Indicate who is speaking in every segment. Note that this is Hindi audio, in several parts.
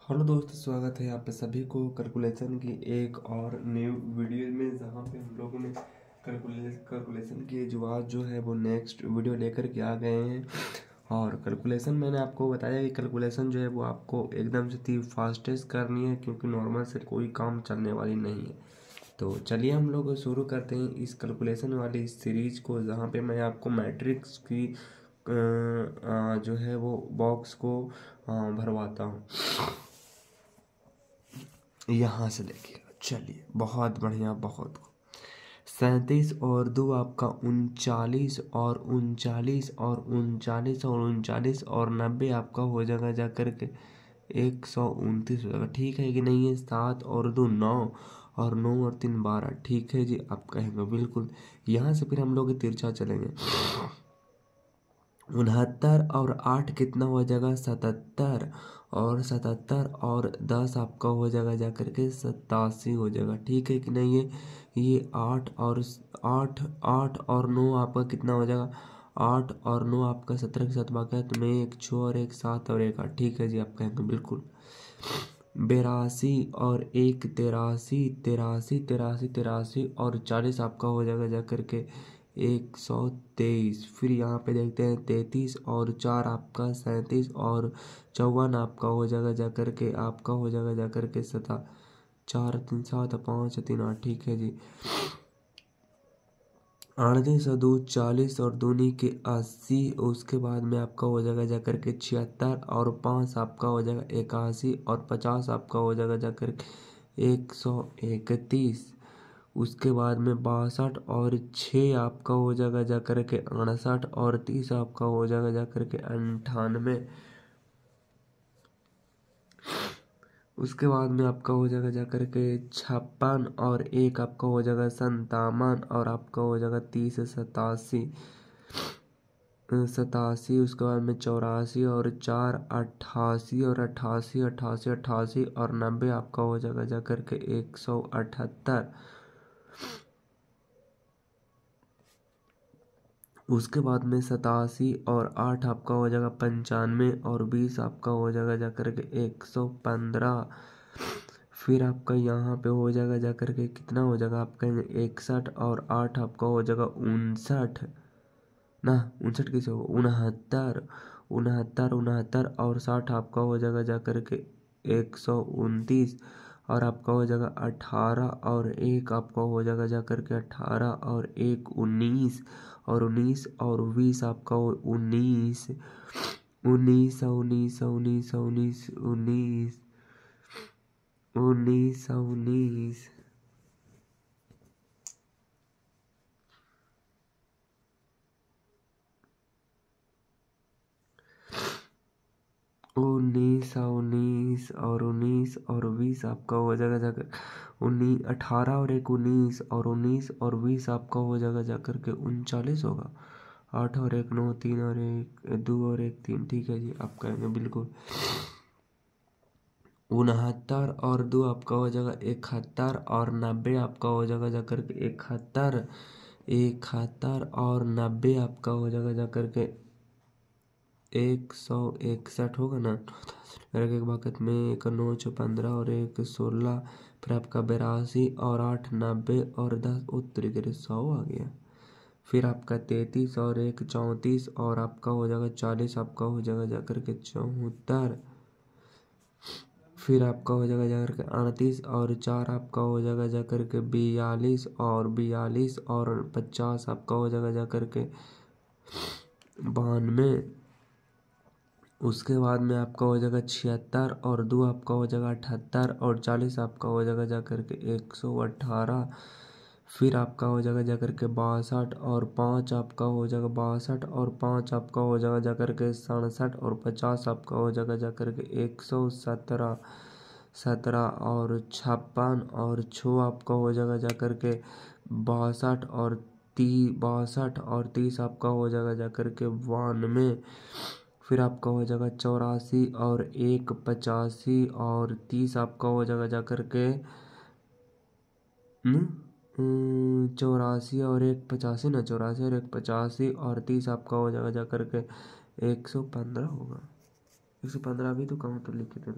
Speaker 1: हेलो दोस्तों, स्वागत है आप सभी को कैलकुलेशन की एक और न्यू वीडियो में, जहां पे हम लोगों ने कैलकुलेशन की जो आज जो है वो नेक्स्ट वीडियो लेकर के आ गए हैं। और कैलकुलेशन मैंने आपको बताया कि कैलकुलेशन जो है वो आपको एकदम से फास्टेस्ट करनी है, क्योंकि नॉर्मल से कोई काम चलने वाली नहीं है। तो चलिए हम लोग शुरू करते हैं इस कैलकुलेशन वाली सीरीज को, जहाँ पे मैं आपको मैट्रिक्स की जो है वो बॉक्स को भरवाता हूँ। यहाँ से देखिएगा, चलिए बहुत बढ़िया, बहुत 37 और 2 आपका 39 और 39 और 39 और 39 और 90 आपका हो जाएगा जा करके 129 हो जाएगा। ठीक है कि नहीं है? 7 और 2 9 और 9 और 3 12। ठीक है जी, आप कहेंगे बिल्कुल। यहाँ से फिर हम लोग तिरछा चलेंगे। 69 और 8 कितना हो जाएगा? 77 और 77 और 10 आपका हो जाएगा जा करके 87 हो जाएगा। ठीक है कि नहीं है? ये 8 और 9 आपका कितना हो जाएगा? 8 और 9 आपका 17 के साथ बाकी है, तो में एक 6 और एक 7 और एक 8। ठीक है जी, आप कहेंगे बिल्कुल। 82 और एक 83, 83 और 40 आपका हो जाएगा जा करके 123। फिर यहाँ पे देखते हैं 33 और 4 आपका 37 और 54 आपका हो जाएगा जा करके 4 3 7 5 3 8। ठीक है जी। 38 और 2 40 और दूनी के 80। उसके बाद में आपका हो जाएगा जा करके 76 और 5 आपका हो जाएगा 81 और 50 आपका हो जाएगा जा करके 131। उसके बाद में 62 और 6 आपका हो जाएगा जा करके 68 और 30 आपका हो जाएगा जा करके 98। उसके बाद में आपका हो जाएगा जा करके 56 और 1 आपका हो जाएगा 57 और आपका हो जाएगा 30 सतासी। उसके बाद में 84 और 4 88 और 88 और 90 आपका हो जाएगा जा करके 178। उसके बाद में 87 और 8 आपका हो जाएगा 95 और 20 आपका हो जाएगा जा करके 115। फिर आपका यहाँ पे हो जाएगा जा करके कितना हो जाएगा? आप कहेंगे 61 और 8 आपका हो जाएगा 59 ना। 59 कैसे होगा? 69 और 60 आपका हो जाएगा जा करके 129। और आपका हो जाएगा 18 और 1 आपका हो जाएगा जा करके 18 और 1 19 और 19 और 20 आपका 19 19 19 19 19 19 19 19 19 और 19 और 20 आपका हो जाएगा जाकर 18 और 1 19 और 19 और 20 आपका हो जाएगा जाकर के 39 होगा। 8 और 1 9 3 और 1 2 और 1 3। ठीक है जी, आप कहेंगे बिल्कुल। 69 और 2 आपका हो जाएगा 71 और 90 आपका हो जाएगा जाकर के 71 और 90 आपका हो जाएगा जाकर के 161 होगा ना। एक वक्त में 1 9 6 15 और 1 16। फिर आपका 82 और 8 90 और 10 उत्तरी के 100 आ गया। फिर आपका 33 और 1 34 और आपका हो जाएगा 40 आपका हो जाएगा जाकर के 74। फिर आपका हो जाएगा जाकर के 38 और 4 आपका हो जाएगा जाकर के 42 और 50 आपका हो जाएगा जाकर के 92। उसके बाद में आपका हो जाएगा 76 और 2 आपका हो जाएगा 78 और 40 आपका हो जाएगा जा करके 118। फिर आपका हो जाएगा जा करके 62 और 5 आपका हो जाएगा 62 और 5 आपका हो जाएगा जा करके 67 और 50 आपका हो जाएगा जा करके 117 और 56 और 6 आपका हो जाएगा जा करके 62 और 30 आपका हो जाएगा जा करके 92। फिर आपका हो जाएगा 84 और 1 85 और 30 आपका हो जाएगा जा करके 84 और 1 85 ना। 84 और 1 85 और 30 आपका हो जाएगा जा करके 115 होगा। 115 भी तो कहाँ तो लिखे थे।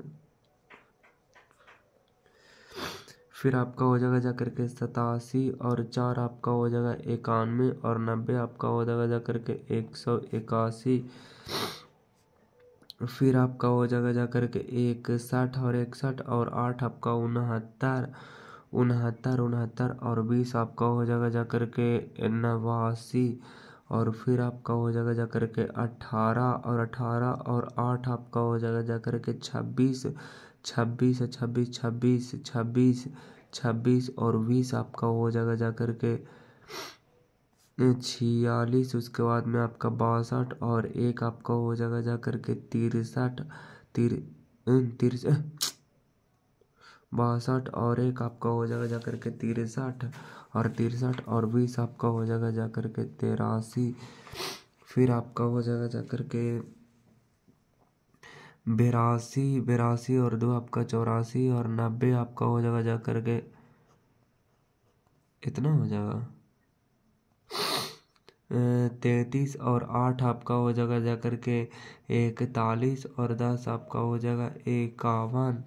Speaker 1: फिर आपका हो जाएगा जा करके 87 और 4 आपका हो जाएगा 91 और 90 आपका हो जाएगा जा करके 181। फिर आपका हो जाएगा जा करके 61 और 61 और 8 आपका 69 69 69 और 20 आपका हो जाएगा जा करके 89 और फिर आपका हो जाएगा जा करके 18 और 18 और 8 आपका हो जाएगा जा करके 26 26 26 26 26 26 और 20 आपका हो जाएगा जा करके 46। उसके बाद में आपका 62 और एक आपका हो जाएगा जा करके 63 63 62 और एक आपका हो जाएगा जा करके 63 और 63 और 20 आपका हो जाएगा जा करके 83। फिर आपका हो जाएगा जा करके 82 82 और 2 आपका 84 और 90 आपका हो जाएगा जा करके इतना हो जाएगा 33 और 8 आपका हो जाएगा जा करके 41 और 10 आपका हो जाएगा 51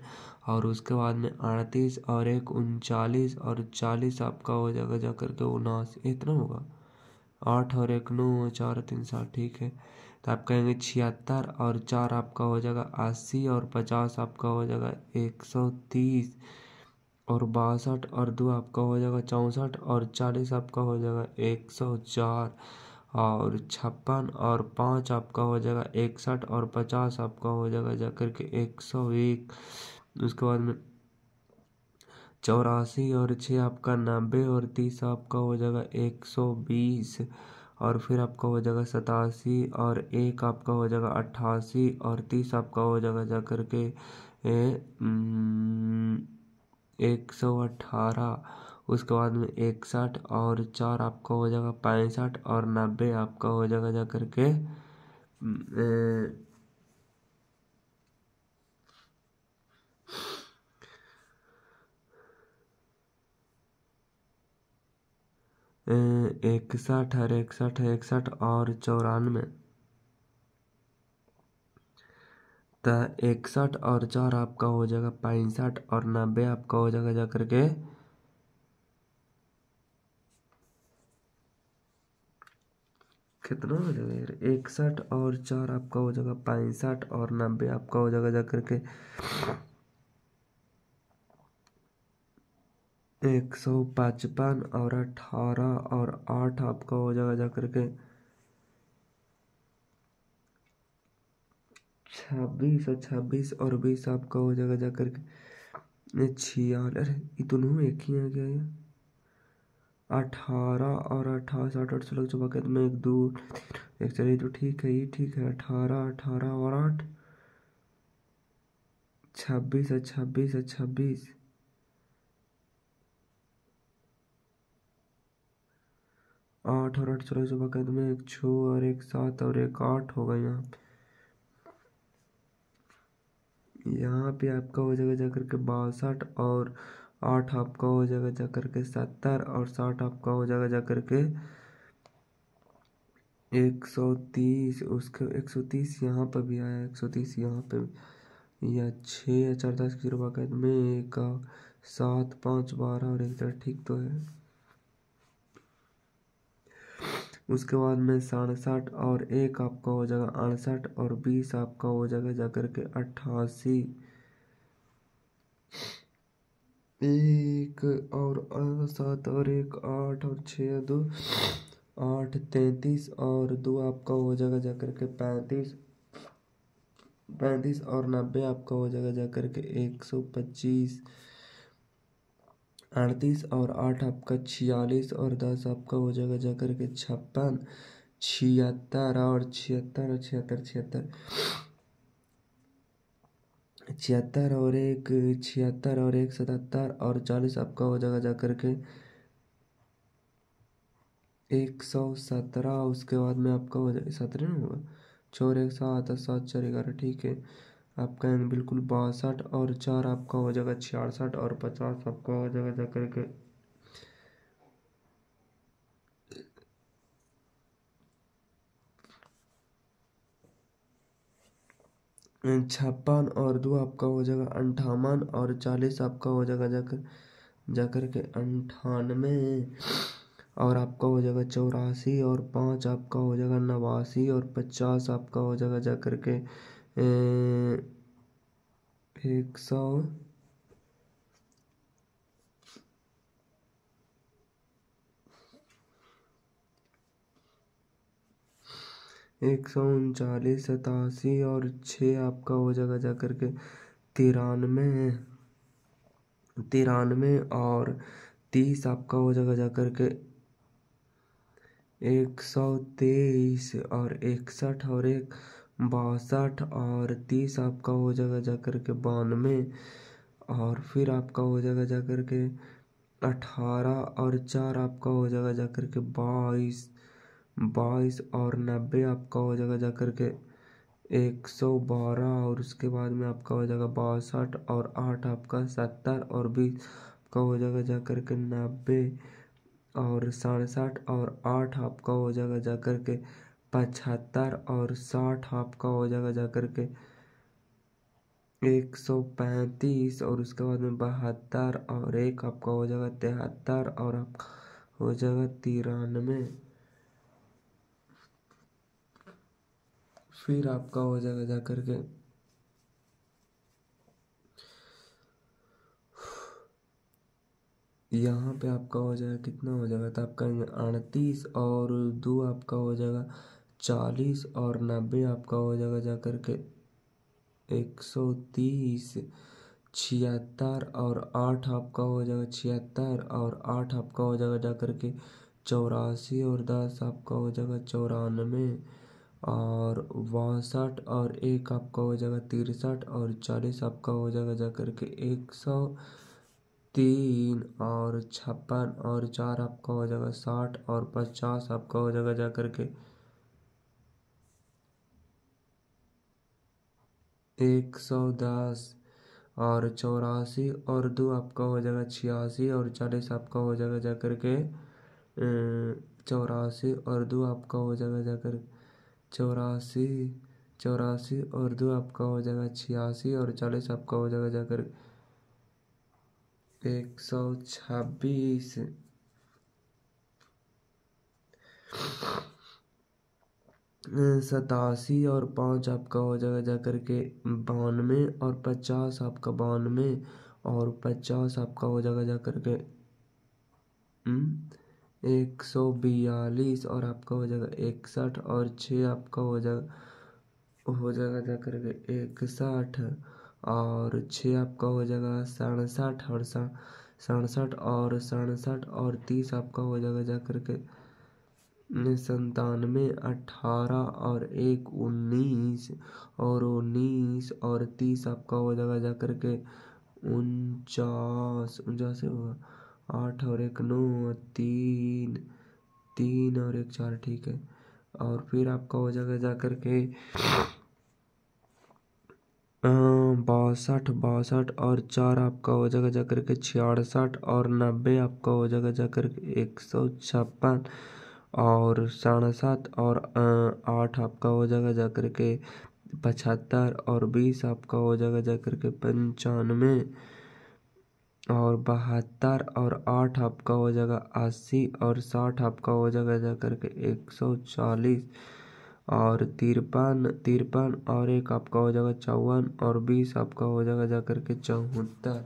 Speaker 1: और उसके बाद में 38 और एक 39 और 40 आपका हो जाएगा जा करके 79। इतना होगा 8 और एक 9 4 3 7 ठीक है। तो आप कहेंगे 76 और 4 आपका हो जाएगा 80 और 50 आपका हो जाएगा 130 और 62 और 2 आपका हो जाएगा 64 और 40 आपका हो जाएगा 104 और 56 और 5 आपका हो जाएगा 61 और 50 आपका हो जाएगा जा करके 101। उसके बाद में 84 और 6 आपका 90 और 30 आपका हो जाएगा 120 और फिर आपका हो जाएगा 87 और एक आपका हो जाएगा 88 और 30 आपका हो जाएगा जा करके 118। उसके बाद में 61 और 4 आपका हो जाएगा 65 और 90 आपका हो जाएगा जा करके 61 और 61 61 और 94। तो 61 और 4 आपका हो जाएगा 65 और 90 आपका हो जाएगा जा करके कितना हो जाएगा यार 61 और 4 आपका हो जाएगा 65 और 90 आपका हो जाएगा जा करके 155 और 18 और 8 आपका हो जाएगा जा करके 26 और 26 और 20 आपका हो जाएगा जा करके 46। अरे ये दोनों एक ही आ गया ये 18 और 18 60 8 16 चौबा में एक दो एक चलिए तो ठीक है ये ठीक है 18 18 और 8 26 और 26 और 26 8 और 8 चलो चौबा में एक 6 और एक 7 और एक 8 होगा यहाँ पे आपका हो जाएगा जाकर के 62 और 8 आपका हो जाएगा जाकर के 70 और 60 आपका हो जाएगा जाकर के 130। उसके 130 यहाँ पर भी आया 130 यहाँ पे या 6 या 4 10 की 0 में एक 7 5 12 और एक 10 ठीक तो है। उसके बाद में 67 और एक आपका हो जाएगा 68 और 20 आपका हो जाएगा जाकर के 88। एक और 7 और एक 8 और 6 2 8 33 और 2 आपका हो जाएगा जाकर के 35 35 और 90 आपका हो जाएगा जाकर के 125। 38 और 8 आपका 46 और 10 आपका हो जाएगा जाकर के 56। 76 और 76 और 76 76 76 और एक 76 और एक 77 और 40 आपका हो जाएगा जाकर के 117। उसके बाद में आपका हो जाएगा 17 नहीं होगा 4 1 7 7 4 11 ठीक है। आपका बिल्कुल 62 और 4 आपका हो जाएगा 66 और 50 आपका हो जाएगा जाकर के 56 और 2 आपका हो जाएगा 58 और 40 आपका हो जाएगा जाकर जाकर के 98, और आपका हो जाएगा 84, और 5 आपका हो जाएगा 89, और 50 आपका हो जाएगा जाकर के 100, 139, 87, और 6 आपका हो जाएगा जाकर के 93, और 30 आपका हो जाएगा जाकर के 123, और 61, और 62, और 30 आपका हो जाएगा जाकर के 92, और फिर आपका हो जाएगा जाकर के 18, और 4 आपका हो जाएगा जाकर के 22, और 90 आपका हो जाएगा जाकर के 112, और उसके बाद में आपका हो जाएगा 62, और 8 आपका 70, और 20 आपका हो जाएगा जाकर के 90, और 67, और 8 आपका हो जाएगा जाकर के 75, और 60 आपका हो जाएगा जाकर के 135, और उसके बाद में 72, और 1 आपका हो जाएगा 73, और आपका हो जाएगा 93, फिर आपका हो जाएगा जाकर के यहाँ पे आपका हो जाएगा कितना हो जाएगा, तो आपका 38, और 2 आपका हो जाएगा 40, और 90 आपका हो जाएगा जाकर के 130, 76, और 8 आपका हो जाएगा 76, और 8 आपका हो जाएगा जाकर के 84, और 10 आपका हो जाएगा 94, और 62, और 1 आपका हो जाएगा 63, और 40 आपका हो जाएगा जाकर के 103, और 56, और 4 आपका हो जाएगा 60, और 50 आपका हो जाएगा जाकर के 110, और 84, और 2 आपका हो जाएगा 86, और 40 आपका हो जाएगा जाकर के 84, और 2 आपका हो जाएगा जाकर 84, 84, और 2 आपका हो जाएगा 86, और 40 आपका हो जाएगा जाकर 126, 87, और 5 आपका हो जाएगा जाकर के 92, और 50 आपका 92, और 50 आपका हो जाएगा जाकर के 142, और आपका हो जाएगा 61, और 6 आपका हो जाएगा जाकर के 61, और 6 आपका हो जाएगा 67, और 67, और 67, और 30 आपका हो जाएगा जाकर के 97, 18, और 1 19, और 19, और 30 आपका हो जाएगा जाकर के 49 होगा, 8 और 1 9, 3 3 और 1 4, ठीक है। और फिर आपका हो जाएगा जाकर के 62, और 4 आपका हो जाएगा जाकर के 66, और 90 आपका हो जाएगा जाकर के 156, और 67, और 8 आपका हो जाएगा जाकर के 75, और 20 आपका हो जाएगा जाकर के 95, और 72, और 8 आपका हो जाएगा 80, और 60 आपका हो जाएगा जाकर के 140, और 53, और 1 आपका हो जाएगा 54, और 20 आपका हो जाएगा जाकर के 74,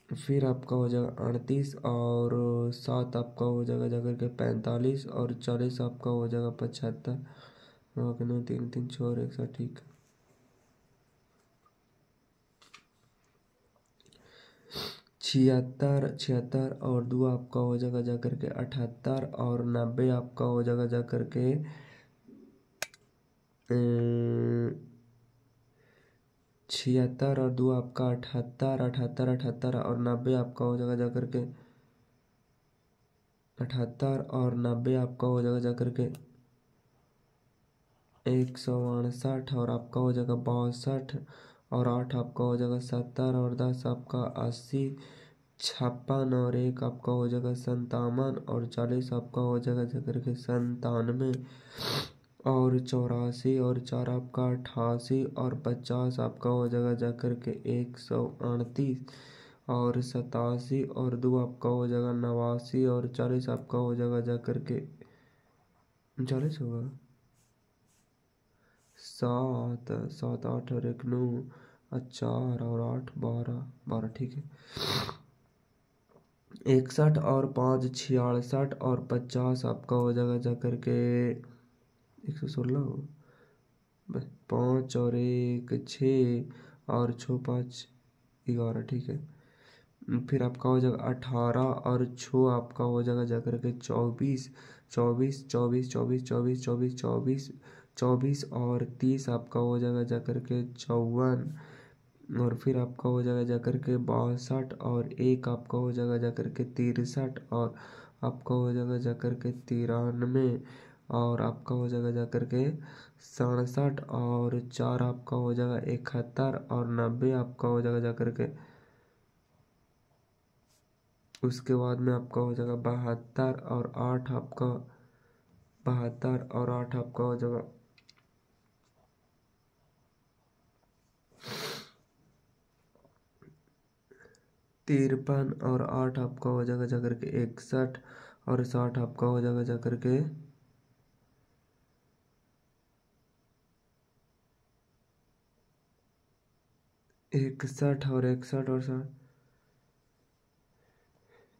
Speaker 1: फिर आपका हो जाएगा 38, और 7 आपका हो जाएगा जाकर के 45, और 40 आपका हो जाएगा 75, 9 3 3 6 और 1 7, ठीक है। 76, और 2 आपका हो जाएगा जाकर के 78, और 90 आपका हो जाएगा जाकर के 76, और 2 आपका 78, और 90 आपका हो जाएगा जाकर के 78, और 90 आपका हो जाएगा जाकर के 159, और आपका हो जाएगा 62, और 8 आपका हो जाएगा 70, और 10 आपका 80, 56, और 1 आपका हो जाएगा 57, और 40 आपका हो जाएगा जाकर के 97, और 84, और 4 आपका 88, और 50 आपका हो जाएगा जाकर के 138, और 87 और 2 आपका हो जाएगा 89 और 40 आपका हो जाएगा जा करके 39 होगा। 7 7 8 और 1 9 और 4 और 8 12 12 ठीक है। 61 और 5 66 और 50 आपका हो जाएगा जा करके 116 हो। 5 और 1 6 और 6 5 11 ठीक है। फिर आपका हो जाएगा 18 और 6 आपका हो जाएगा जा करके 24 24 24 24 24 24 24 24 और 30 आपका हो जाएगा जा करके 54 और फिर आपका हो जाएगा जा करके 62 और 1 आपका हो जाएगा जा करके 63 और आपका हो जाएगा जा करके 93 और आपका हो जाएगा जा करके 67 और 4 आपका हो जाएगा 71 और 90 आपका हो जाएगा जा करके उसके बाद में आपका हो जाएगा 72 और 8 आपका 72 और 8 आपका हो जाएगा 53 और 8 आपका हो जाएगा जा करके 61 और 60 आपका हो जाएगा जा करके 61 और 61 और 60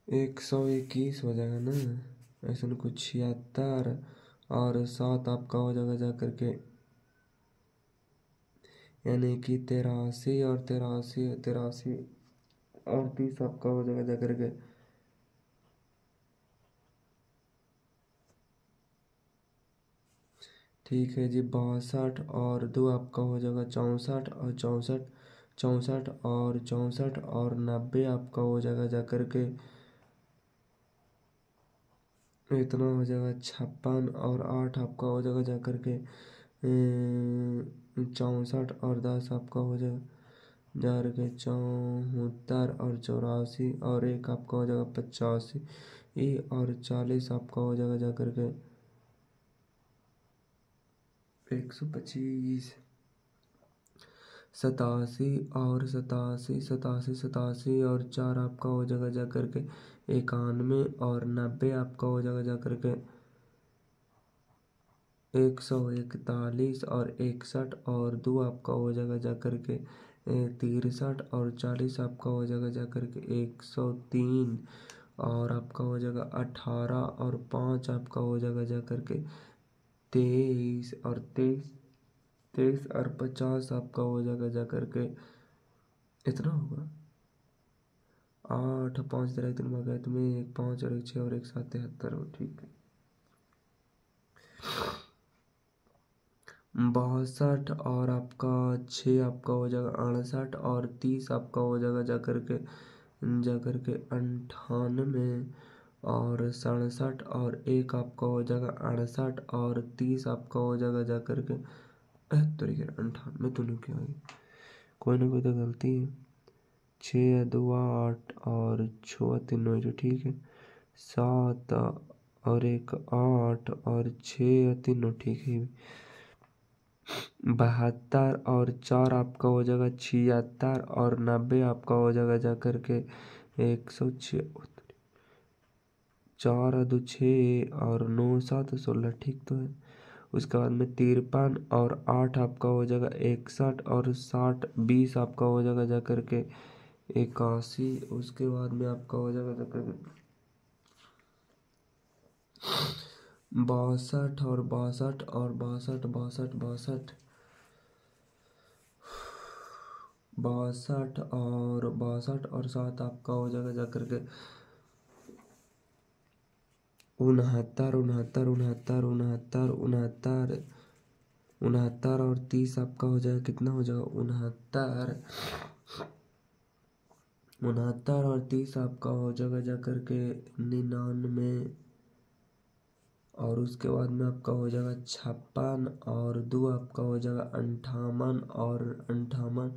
Speaker 1: 121 हो जाएगा ना ऐसा ना कुछ 76 और 7 आपका हो जाएगा जा करके यानी कि 83 और 83 और 30 आपका हो जाएगा जा करके ठीक है जी 62 और 2 आपका हो जाएगा 64 और 64 64 और 64 और 90 आपका हो जाएगा जा करके इतना हो जाएगा 56 और 8 आपका हो जाएगा जा करके 64 और 10 आपका हो जाएगा जा करके 74 और 84 और 1 आपका हो जाएगा 85 और 40 आपका हो जाएगा जा करके 125 सतासी और 4 आपका हो जाएगा जा करके 91 और 90 आपका हो जाएगा जा करके 141 और 61 और 2 आपका हो जाएगा जा करके 63 और 40 आपका हो जाएगा जा करके 103 और आपका हो जाएगा 18 और 5 आपका हो जाएगा जा करके 23 और 50 आपका हो जाएगा जा करके इतना होगा 8 5 3 3 भाग तुम्हें 1 5 और 1 6 और 1 7 73 हो ठीक है। 62 और आपका 6 आपका हो जाएगा 68 और 30 आपका हो जाएगा जा करके 98 और 67 और 1 आपका हो जाएगा 68 और 30 आपका हो जाएगा जा करके 98 तो नहीं क्या कोई ना कोई तो गलती है 6 2 8 और 6 3 जो ठीक है 7 और 1 8 और 6 3 ठीक है 72 और 4 आपका हो जाएगा 76 और 90 आपका हो जाएगा जा करके 106 4 2 6 और 9 7 16 ठीक तो है। उसके बाद में 53 और 8 आपका हो जाएगा 61 और 60 20 आपका हो जाएगा जा करके 81 उसके बाद में आपका हो जाएगा जा करके 62 और 62 और 62 62 62 62 और 62 और 7 आपका हो जाएगा जा करके 69 69 69 69 69 69 और 30 आपका हो जाएगा कितना हो जाएगा 69 69 और 30 आपका हो जाएगा जा करके 99 और उसके बाद में आपका हो जाएगा 56 और 2 आपका हो जाएगा 58 और 58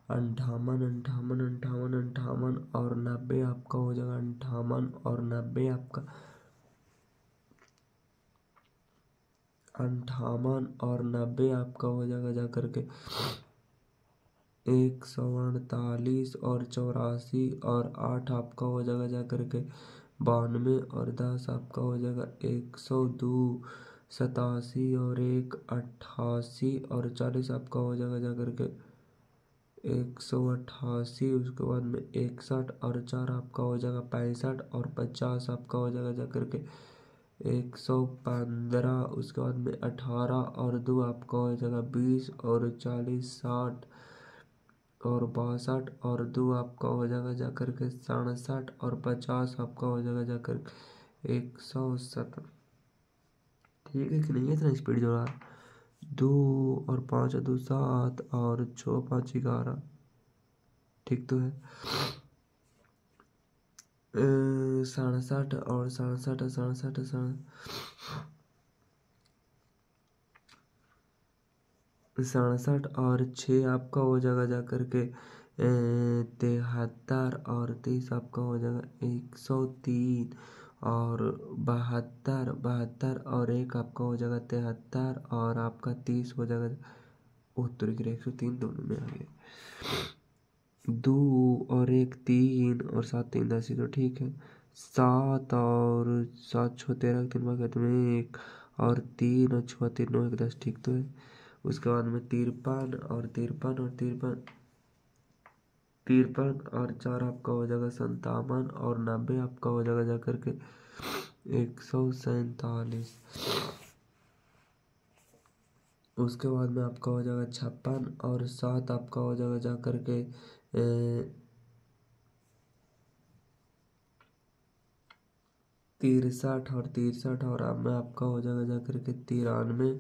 Speaker 1: 58 58 58 58 और 90 आपका हो जाएगा 58 और 90 आपका 58 और 90 आपका हो जाएगा जा करके 148 और 84 और 8 आपका हो जाएगा जा करके 92 और 10 आपका हो जाएगा 102, 87 और 1 88 और 40 आपका हो जाएगा जा करके 188। उसके बाद में 61 और 4 आपका हो जाएगा 65 और 50 आपका हो जाएगा जा करके 115। उसके बाद में 18 और 2 आपका हो जाएगा 20 और 40 60 और 62 और 2 आपका हो जाएगा जा करके 67 और 50 आपका हो जाएगा जा करके 170। ठीक है कि नहीं? इतना स्पीड जो रहा 2 और 5 2 7 और 6 5 11। ठीक तो है। 67 और 67 67 67 और 6 आपका हो जाएगा जा करके 73 और 30 आपका हो जाएगा 103 और 72 72 और 1 आपका हो जाएगा 73 और आपका 30 हो जाएगा उत्तर की 103 दोनों में आ गए। 2 और 1 3 और 7 3 10 तो ठीक है। 7 और 7 6 13 3 भाग में 1 और 3 और 6 3 9 1 10 ठीक तो है। उसके बाद में 53 और 53 और 53 53 और 4 आपका हो जाएगा 57 और 90 आपका हो जाएगा जा करके 147। उसके बाद में आपका हो जाएगा 56 और 7 आपका हो जाएगा जा करके 63 और 63 और अब में आपका हो जाएगा जा करके 93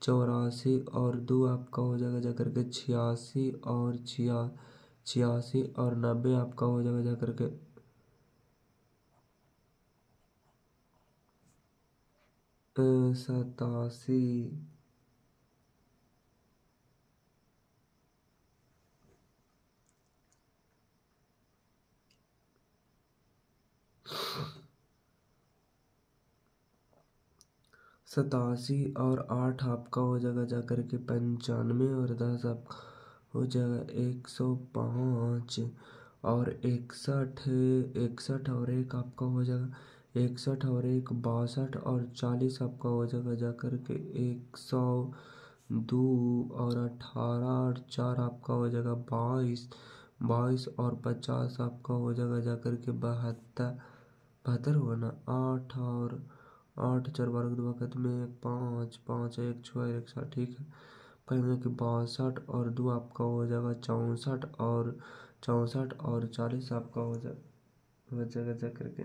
Speaker 1: 84 और 2 आपका हो जाएगा जा करके 86 और 86 और 90 आपका हो जाएगा जा करके 87। सतासी और 8 आपका हो जाएगा जा करके 95 और 10 आपका हो जाएगा 105 और 61 61 और 1 आपका हो जाएगा 61 और 1 62 और 40 आपका हो जाएगा जा करके 102 और 18 और 4 आपका हो जाएगा 22 22 और 50 आपका हो जाएगा जा करके 72 72 होगा ना। 8 और 8 4 12 दो वक्त में 5 5 1 6 1 7 ठीक है। कहेंगे कि 62 और 2 आपका हो जाएगा 64 और 64 और 40 आपका हो जाएगा जा करके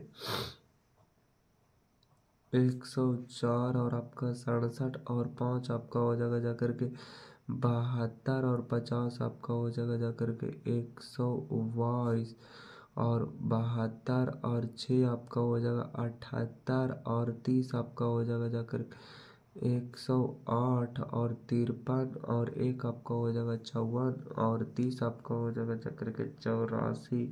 Speaker 1: 104 और आपका 67 और 5 आपका हो जाएगा जा करके 72 और 50 आपका हो जाएगा जा करके 122 और 72 और 6 आपका हो जाएगा 78 और 30 आपका हो जाएगा जा करके 108 और 53 और 1 आपका हो जाएगा 54 और 30 आपका हो जाएगा जा करके 84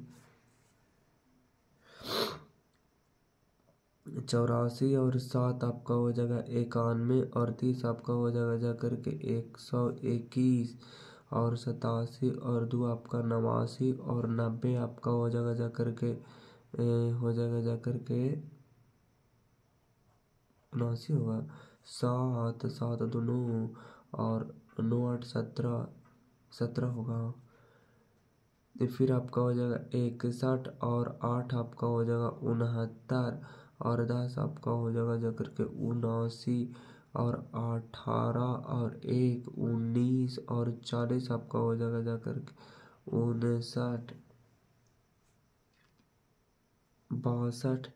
Speaker 1: 84 और 7 आपका हो जाएगा 91 और 30 आपका हो जाएगा जा करके 121 और 87 और 2 आपका 89 और 90 आपका हो जाएगा जा करके हो जाएगा जा करके 89 होगा 7 7 2 9 और 9 8 17 17 होगा। फिर आपका हो जाएगा 61 और 8 आपका हो जाएगा 69 और 10 आपका हो जाएगा जा करके 79 और 18 और 1 19 और 40 आपका हो जाएगा जा करके 59 62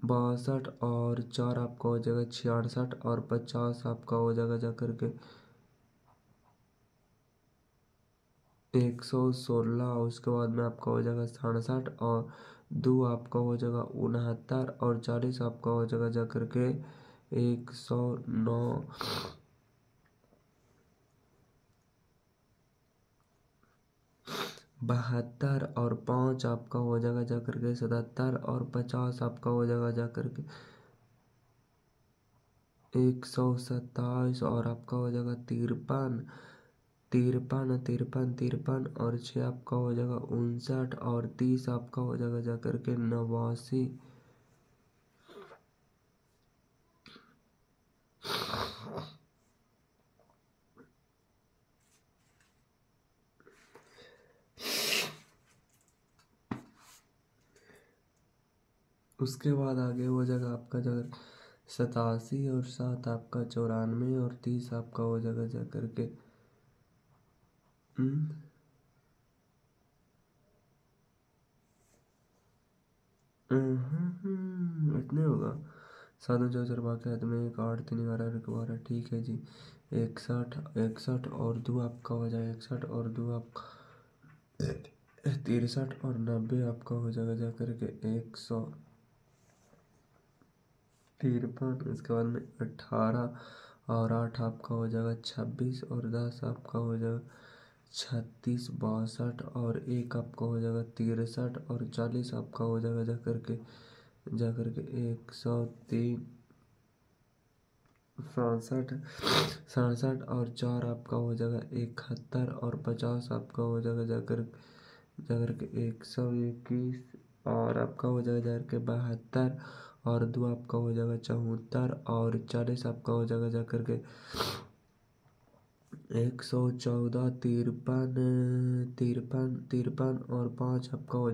Speaker 1: 62 और 4 आपका हो जाएगा 66 और 50 आपका हो जाएगा जा करके 116। उसके बाद में आपका हो जाएगा 67 और 2 आपका हो जाएगा 69 और 40 आपका हो जाएगा जा करके 109 72 और 5 आपका हो जाएगा जा करके 77 और 50 आपका हो जाएगा जा करके 127 और आपका हो जाएगा 53 तिरपन तिरपन तिरपन और 6 आपका हो जाएगा 59 और 30 आपका हो जाएगा जा करके 89। उसके बाद आगे हो जाएगा आपका जगह 87 और 7 आपका 94 और 30 आपका हो जाएगा जा करके इतने होगा। 7 4 बाकी आदमी 1 8 3 11 12 ठीक है जी। 61 61 और 2 आपका हो जाएगा 61 और 2 आपका 63 और 90 आपका हो जाएगा जा करके 153। इसके बाद में 18 और 8 आपका हो जाएगा 26 और 10 आपका हो जाएगा 36 62 और 1 आपका हो जाएगा 63 और 40 आपका हो जाएगा जा करके 103 67 और 4 आपका हो जाएगा 71 और 50 आपका हो जाएगा जाकर 121 और आपका हो जाएगा जाकर 72 और 2 आपका हो जाएगा 74 और 40 आपका हो जाएगा जाकर के 114 तिरपन और 5 आपका हो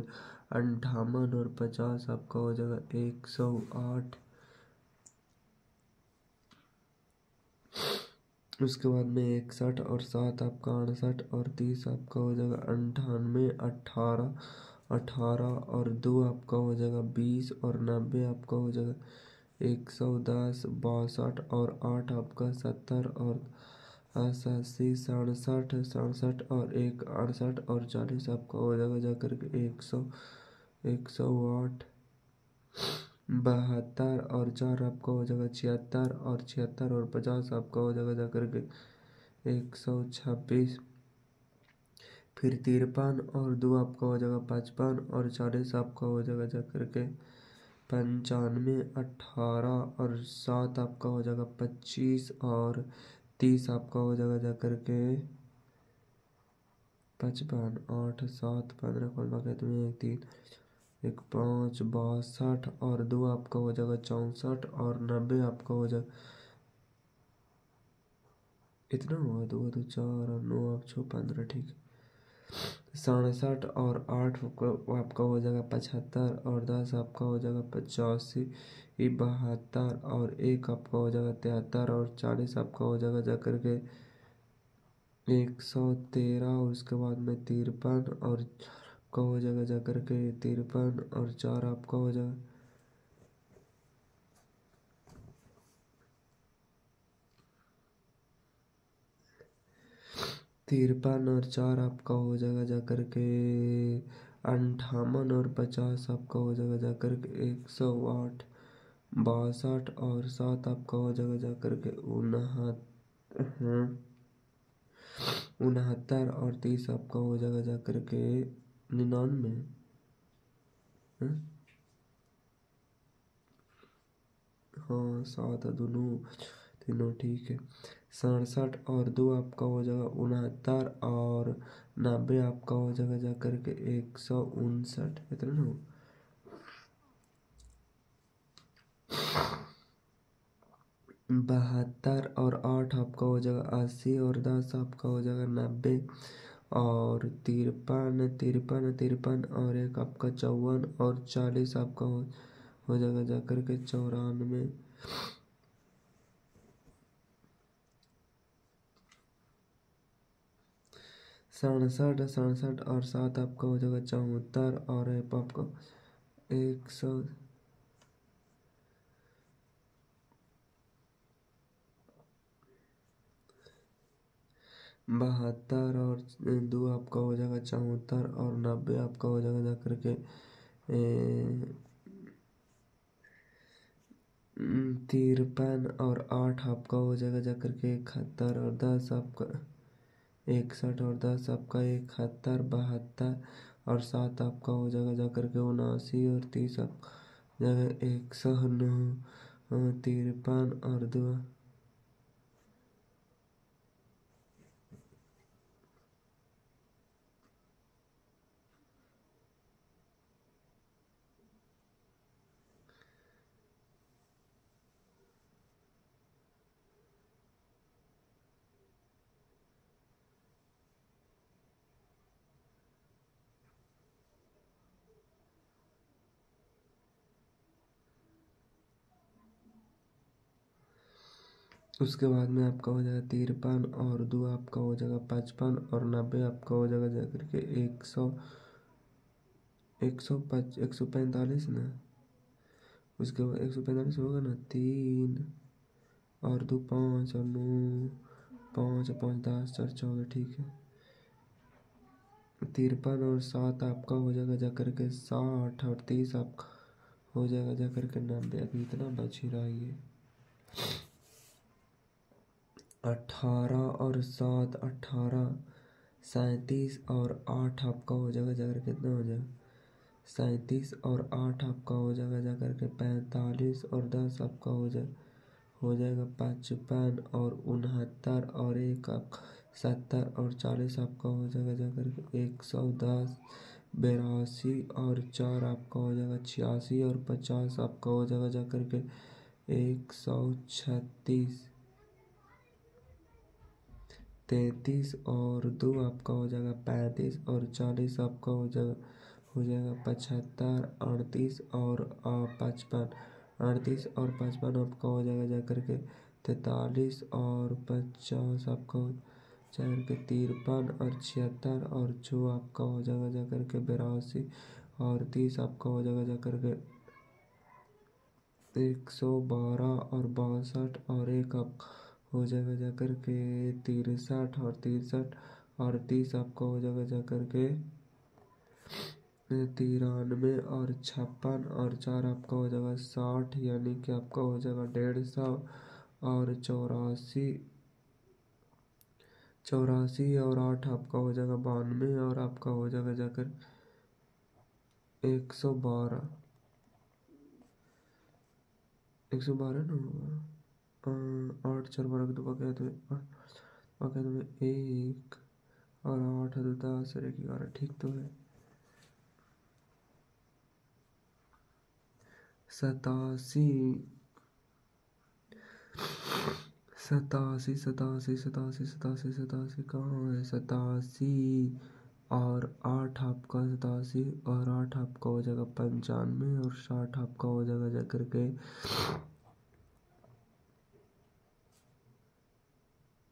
Speaker 1: 58 और 50 आपका हो जाएगा 108। उसके बाद में 61 और 7 आपका 68 और 30 आपका हो जाएगा 98 18 और 2 आपका हो जाएगा 20 और 90 आपका हो जाएगा 110 62 और 8 आपका 70 और 88 67 और 1 68 और 40 आपका हो जाएगा जाकर के 108 72 और 4 आपका हो जाएगा 76 और 76 और 50 आपका हो जाएगा जाकर के 126। फिर 53 और 2 आपका हो जाएगा 55 और 40 आपका हो जाएगा जाकर के 95 18 और 7 आपका हो जाएगा 25 और 30 आपका हो जाएगा जाकर के 55 8 7 15 कौन बाकी तुम्हें 3 1 5 62 और 2 आपका हो जाएगा 64 और 90 आपका हो जाएगा इतना हुआ 2 2 4 और 9 आप 6 15 ठीक है। 67 और 8 आपका हो जाएगा 75 और 10 आपका हो जाएगा 85 72 और 1 आपका हो जाएगा 73 और 40 आपका हो जाएगा जाकर के 113। उसके बाद में 53 और आपका हो जाएगा जाकर के 53 और 4 आपका हो जाएगा 53 और 4 आपका हो जाएगा जाकर के 58 और 50 आपका हो जाएगा जाकर के 108 62 और 7 आपका हो जाएगा जाकर के 69 और 30 आपका हो जाएगा जाकर के 99। हाँ 7 दोनों तीनों ठीक है। 67 और 2 आपका हो जाएगा 69 और 90 आपका हो जाएगा जाकर के 159 इतना ना 72 और 8 आपका हो जाएगा 80 और 10 आपका हो जाएगा 90 और 53 और 1 आपका 54 और 40 आपका हो जाएगा जाकर के 94। 67 और 7 आपका हो जाएगा 74 और आपका 100 72 और 2 आपका हो जाएगा 74 और 90 आपका हो जाएगा जाकर के 53 और 8 आपका हो जाएगा जाकर के 71 और 10 आपका 61 और 10 आपका 71 72 और 7 आपका हो जाएगा जाकर के 79 और 30 आपका जाएगा 109 53 और 2 उसके बाद में आपका हो जाएगा 53 और 2 आपका हो जाएगा 55 और 90 आपका हो जाएगा जाकर के 145 ना। उसके बाद 145 होगा ना, 3 और 2 5 और 9 5 और 5 10 4 14, ठीक है। 53 और 7 आपका हो जाएगा जाकर के 60 और 30 आपका हो जाएगा जाकर के 90। अभी इतना बच ही रहा है ये। 18 और 7 18, 37 और 8 आपका हो जाएगा जाकर कितना हो जाएगा, 37 और 8 आपका हो जाएगा जाकर के 45 और 10 आपका हो जाएगा 55 और 69 और 1 आपका 70 और 40 आपका हो जाएगा जाकर के 110, 82 और 4 आपका हो जाएगा 86 और 50 आपका हो जाएगा जाकर के 136, 33 और 2 आपका हो जाएगा 35 और 40 आपका हो जाएगा 75, 38 और 55, 38 और 55 आपका हो जाएगा जाकर के 43 और 50 आपका हो जाकर के 53 और 76 और 2 आपका हो जाएगा जाकर के 82 और 30 आपका हो जाएगा जाकर के 112 और 62 और 1 आपका हो जाएगा जाकर के 63 और 63 और 30 आपका हो जाएगा जाकर के 93 और 56 और 4 आपका हो जाएगा 60, यानी कि आपका हो जाएगा 150 और 84 और 8 आपका हो जाएगा 92 और आपका हो जाएगा जाकर 112 ना होगा। 8 4 12 दो क्या तुम्हें 1 और 8 2 10 और 1 11, ठीक तो है। 87 87 87 87 87 87 कहाँ है, 87 और 8 आपका 87 और 8 आपका हो जाएगा 95 और 60 आपका हो जाएगा जाकर के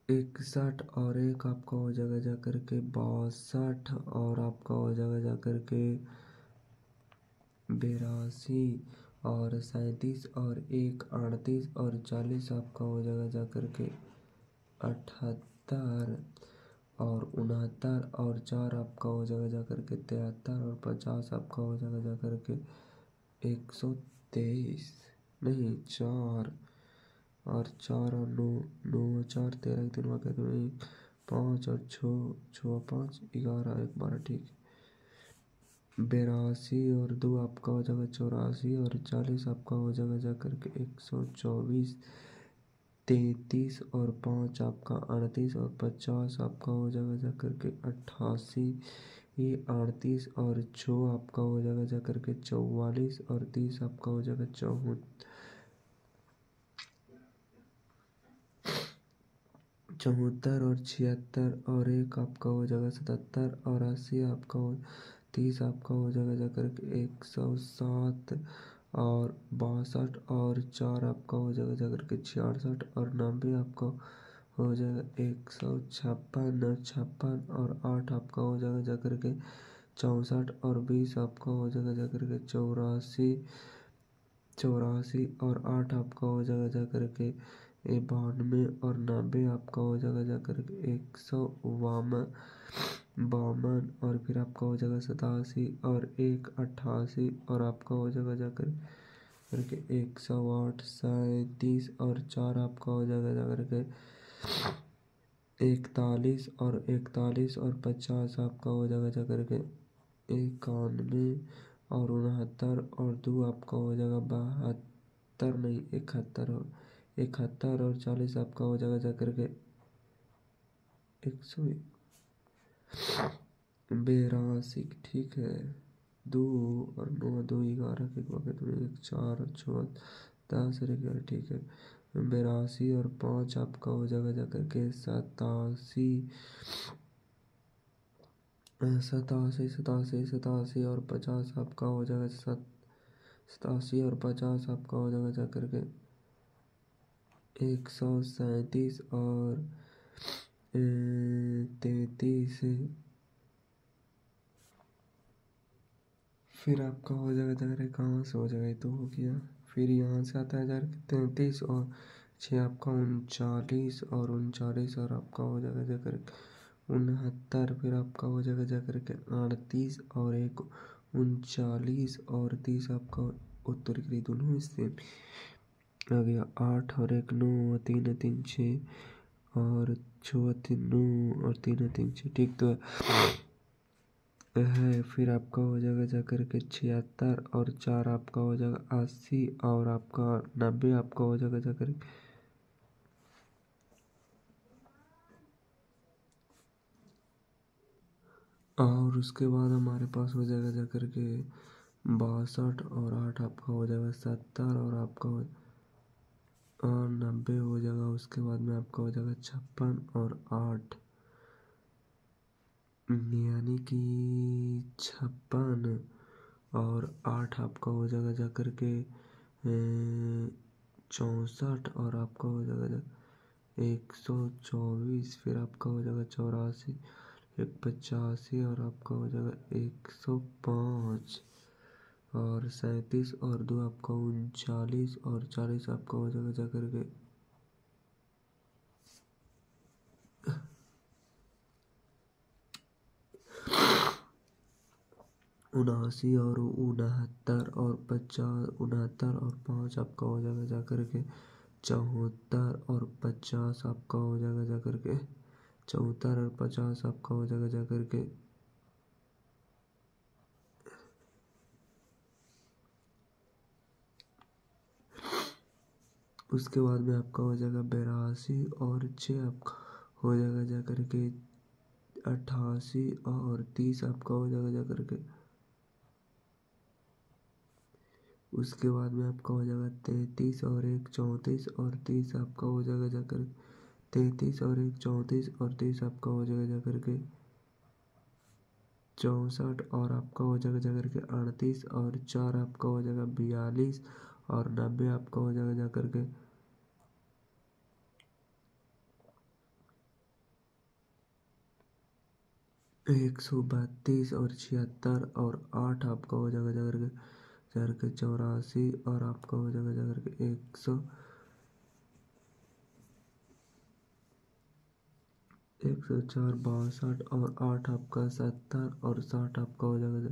Speaker 1: 61 और 1 आपका हो जाएगा जाकर के 62 और आपका हो जाएगा जाकर के 82 और 37 और 1 38 और 40 आपका हो जाएगा जाकर के 78 और 69 और 4 आपका हो जाएगा जाकर के 73 और 50 आपका हो जाएगा जाकर के 123, नहीं 4 और 4 और 9 9 4 13 3 वाक़ 5 और 6 5 11 1 12, ठीक है। 82 और 2 आपका हो जाएगा 84 और 40 आपका हो जाएगा जाकर के 124, 33 और 5 आपका 38 और 50 आपका हो जाएगा जाकर के 88, 38 और 6 आपका हो जाएगा जाकर के 44 और 30 आपका हो जाएगा 74 और 76 और 1 आपका हो जाएगा 77 और 80 आपका हो 30 आपका हो जाएगा जाकर के 107 और 62 और 4 आपका हो जाएगा जाकर के 66 और 90 आपका हो जाएगा 156 और 56 और 8 आपका हो जाएगा जाकर के 64 और 20 आपका हो जाएगा जाकर के 84 और 8 आपका हो जाएगा जाकर के 92 और 90 आपका हो जाएगा जाकर के 152 और फिर आपका हो जाएगा 87 और 1 88 और आपका हो जाएगा जाकर करके 108, 37 और 4 आपका हो जाएगा जाकर के 41 और 41 और 50 आपका हो जाएगा जाकर के 91 और 69 और 2 आपका हो जाएगा 72, नहीं 71 और 71 और 40 आपका हो जाएगा जाकर के 182, ठीक है। 2 और 9 2 11 के वक्त में 1 4 और 6 10 और 11, ठीक है। 82 और 5 आपका हो जाएगा जाकर के 87 और 50 आपका हो जाएगा 87 और 50 आपका हो जाएगा जाकर के 137 और 33, फिर आपका हो जाएगा जाकर कहाँ से हो जाएगा, ये तो हो गया। फिर यहाँ से आता है जाकर 33 और 6 आपका 39 और 39 और आपका हो जाएगा जाकर 69, फिर आपका हो जाएगा जाकर के 38 और 1 39 और 30 आपका उत्तर के लिए दोनों हिस्से आ गया। 8 और 1 9 और 3 3 6 और 6 3 9 और 3 3 6, ठीक तो है। फिर आपका हो जाएगा जाकर के 76 और 4 आपका हो जाएगा 80 और आपका 90 आपका हो जाएगा जाकर और उसके बाद हमारे पास हो जाएगा जाकर के 62 और 8 आपका हो जाएगा 70 और आपका और 90 हो जाएगा। उसके बाद में आपका हो जाएगा 56 और 8 यानी कि 56 और 8 आपका हो जाएगा जाकर के 64 और आपका हो जाएगा 124, फिर आपका हो जाएगा 84, 85 और आपका हो जाएगा 105 और 37 और 2 आपका 39 और 40 आपका हो जाएगा जाकर के 79 और 69 और 50, 69 और 5 आपका हो जाएगा जाकर के 74 और 50 आपका हो जाएगा जाकर के 74 और 50 आपका हो जाएगा जाकर के उसके बाद में आपका हो जाएगा 82 और 6 आपका हो जाएगा जाकर के 88 और 30 आपका हो जाएगा जाकर के उसके बाद में आपका हो जाएगा 33 और 1 34 और 30 आपका हो जाएगा जाकर 33 और 1 34 और 30 आपका हो जाएगा जाकर के 64 और आपका हो जाएगा जाकर के 38 और 4 आपका हो जाएगा 42 और 90 आपका हो जाएगा जाकर के 132 और 76 और 8 आपका हो जाएगा जाकर के 84 और आपका हो जाएगा जाकर के 104 62 और 8 आपका 70 और 60 आपका हो जाएगा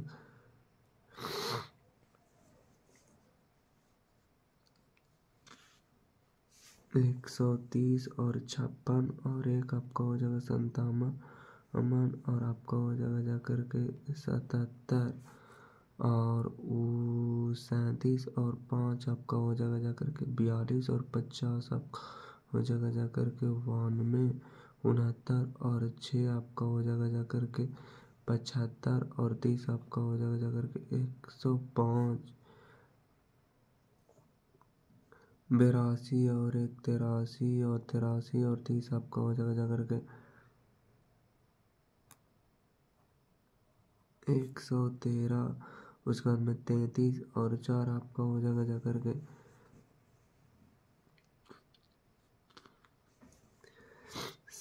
Speaker 1: 130 और 56 और 1 आपका हो जाएगा 57 और आपका हो जाएगा जाकर के 77 और 37 और 5 आपका हो जाएगा जाकर के 42 और 50 आपका हो जाएगा जाकर के 92 69 और 6 आपका हो जाएगा जाकर के 75 और 30 आपका हो जाएगा जाकर के 105 82 और 1 83 और 83 और 30 आपका हो जाएगा जाकर के 113, उसके बाद में 33 और 4 आपका हो जाएगा जाकर के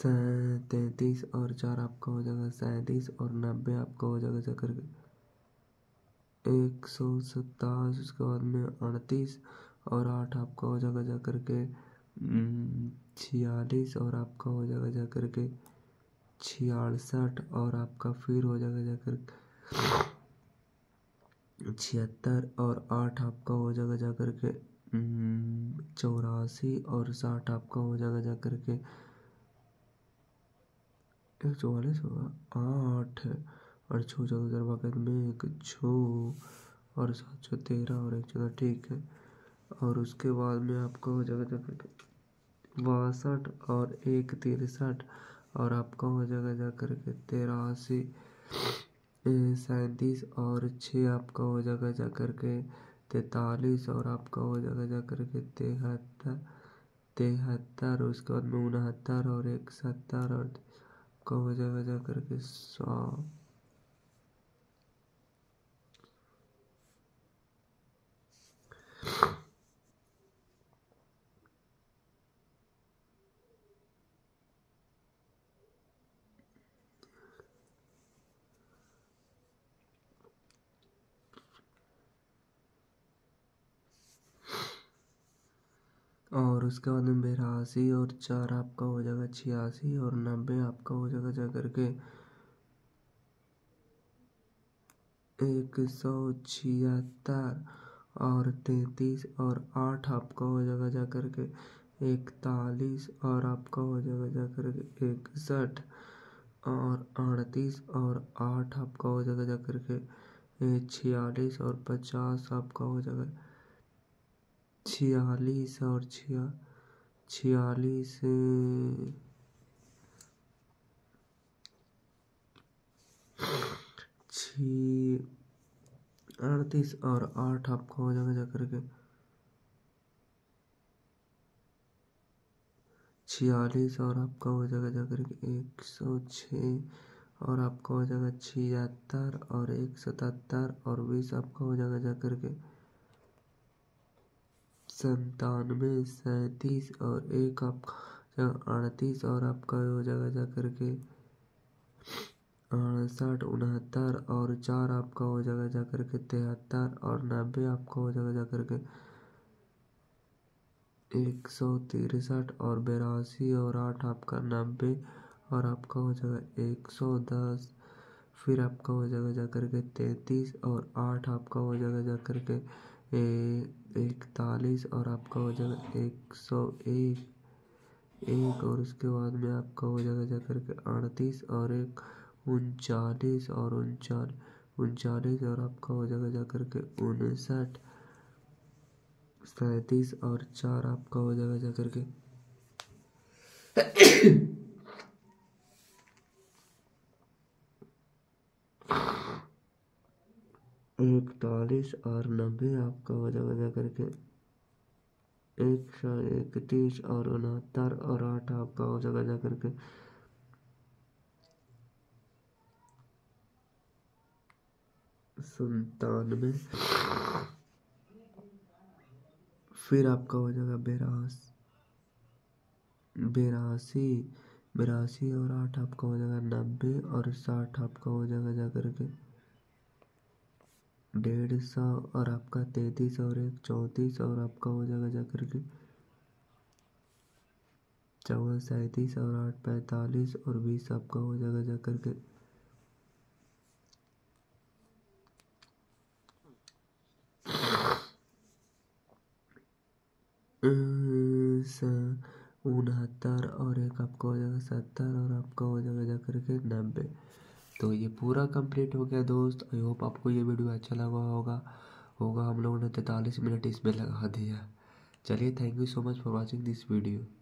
Speaker 1: 33 और 4 आपका हो जाएगा 37 और 90 आपका हो जाएगा जाकर के 127, उसके बाद में 38 और 8 आपका हो जाएगा जाकर के 46 और आपका हो जाएगा जाकर के 66 और आपका फिर हो जाएगा जाकर 76 और 8 आपका हो जाएगा जाकर के 84 और 60 आपका हो जाएगा जाकर के 144 होगा 8 और 6 14 में 1 6 और 7 13 और 1 14, ठीक है। और उसके बाद में आपका हो जाएगा जाकर के 62 और 1 63 और आपका हो जाएगा जाकर के 83 37 और 6 आपका हो जाएगा जाकर के 43 और आपका हो जाएगा जाकर के 73 उसके बाद में 69 और 1 70 और आपका हो जाएगा जाकर के 100। और उसके बाद में 82 और 4 आपका हो जाएगा 86 और 90 आपका हो जाएगा जा करके 176 और 33 और 8 आपका हो जाएगा जा करके 41 और आपका हो जाएगा जा करके 61 और 38 और 8 आपका हो जाएगा जा करके 46 और 50 आपका हो जाएगा 46 और 46 38 और 8 आपका हो जाएगा जा करके 46 और आपका हो जाएगा जा करके 106 और आपका हो जाएगा 76 और 177 और 20 आपका हो जाएगा जा करके 97 37 और 1 आपका 38 और आपका हो जाएगा जा करके 68 69 और 4 आपका हो जाएगा जा करके 73 और 90 आपका हो जाएगा जा करके 163 और 82 और 8 आपका 90 और आपका हो जाएगा 110 फिर आपका हो जाएगा जा करके 33 और 8 आपका हो जाएगा जा करके 41 और आपका हो जाएगा 101 और उसके बाद में आपका हो जाएगा जा करके 38 और 1 39 और 39 और आपका हो जाएगा जा करके 59 37 और 4 आपका हो जाएगा जा करके 41 और 90 आपका हो जाएगा जा करके 131 और 69 और 8 आपका हो जाएगा जा करके 97 फिर आपका हो जाएगा 82 और 8 आपका हो जाएगा 90 और 60 आपका हो जाएगा जा करके 150 और आपका 33 और 1 34 और आपका हो जाएगा जा करके 4 37 और 8 45 और 20 आपका हो जाएगा जा करके 69 और 1 आपका हो जाएगा 70 और आपका हो जाएगा जा करके 90। तो ये पूरा कंप्लीट हो गया दोस्त। आई होप आपको ये वीडियो अच्छा लगा होगा हम लोगों ने 43 मिनट इसमें लगा दिया। चलिए, thank you so much for watching this video.